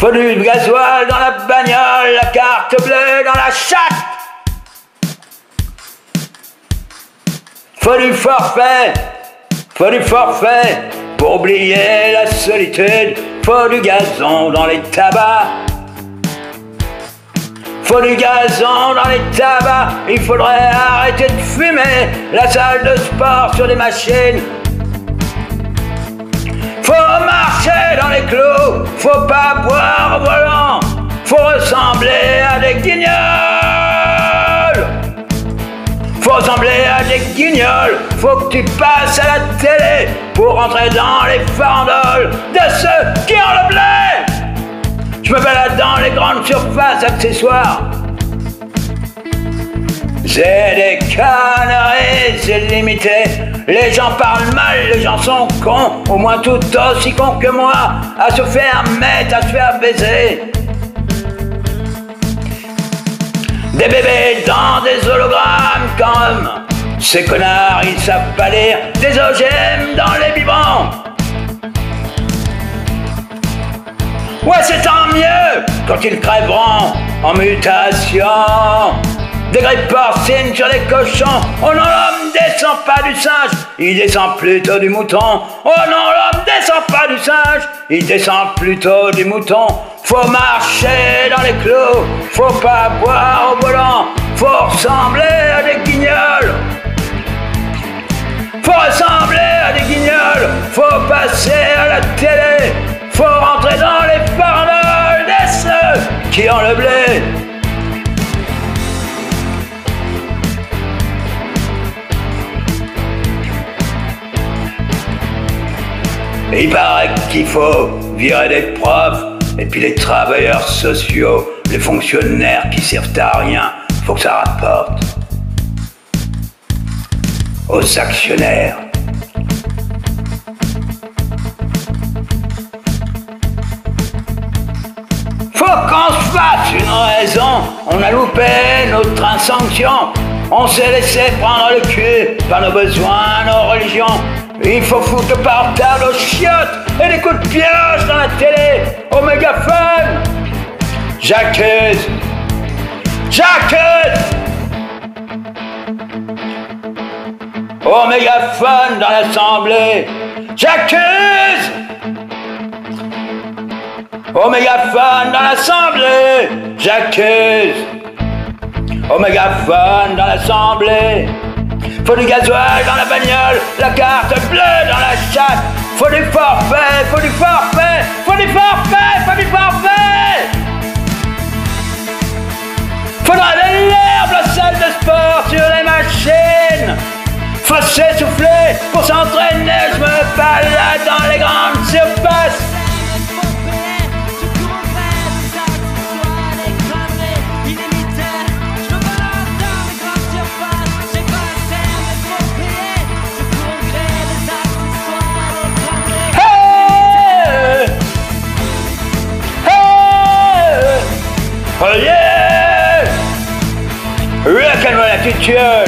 Faut du gasoil dans la bagnole, la carte bleue dans la chatte. Faut du forfait pour oublier la solitude. Faut du gazon dans les tabacs. Faut du gazon dans les tabacs. Il faudrait arrêter de fumer. La salle de sport sur des machines. Faut marcher dans les clous. Faut pas boire au volant. Faut ressembler à des guignols. Faut ressembler à des guignols. Faut que tu passes à la télé pour rentrer dans les farandoles de ceux qui ont le blé. Je me balade dans les grandes surfaces accessoires. C'est des conneries, c'est limité. Les gens parlent mal, les gens sont cons, au moins tout aussi cons que moi, à se faire mettre, à se faire baiser. Des bébés dans des hologrammes comme ces connards, ils savent pas lire. Des OGM dans les biberons. Ouais, c'est tant mieux quand ils crèveront en mutation. Des grippes porcines sur les cochons. Oh non, l'homme descend pas du singe, il descend plutôt du mouton. Oh non, l'homme descend pas du singe, il descend plutôt du mouton. Faut marcher dans les clous, faut pas boire au volant. Faut ressembler à des guignols. Faut ressembler à des guignols. Faut passer à la télé. Faut rentrer dans les farandoles de ceux qui ont le blé. Il paraît qu'il faut virer des profs, et puis les travailleurs sociaux, les fonctionnaires qui servent à rien, faut que ça rapporte aux actionnaires. Faut qu'on se fasse une raison, on a loupé notre train sanction, on s'est laissé prendre le cul par nos besoins, nos religions. Il faut foutre le portable aux chiottes et des coups de pioche dans la télé, au mégaphone. J'accuse. Au mégaphone dans l'Assemblée. J'accuse. Au mégaphone dans l'Assemblée. J'accuse. Au mégaphone dans l'Assemblée. Faut du gasoil dans la bagnole, la carte bleue dans la chatte. Faut du forfait. Faudra de l'herbe, la salle de sport sur les machines. Faut s'essouffler pour s'entraîner, je me balade dans les grandes surfaces. Oh yeah! Calme-la, tu tues!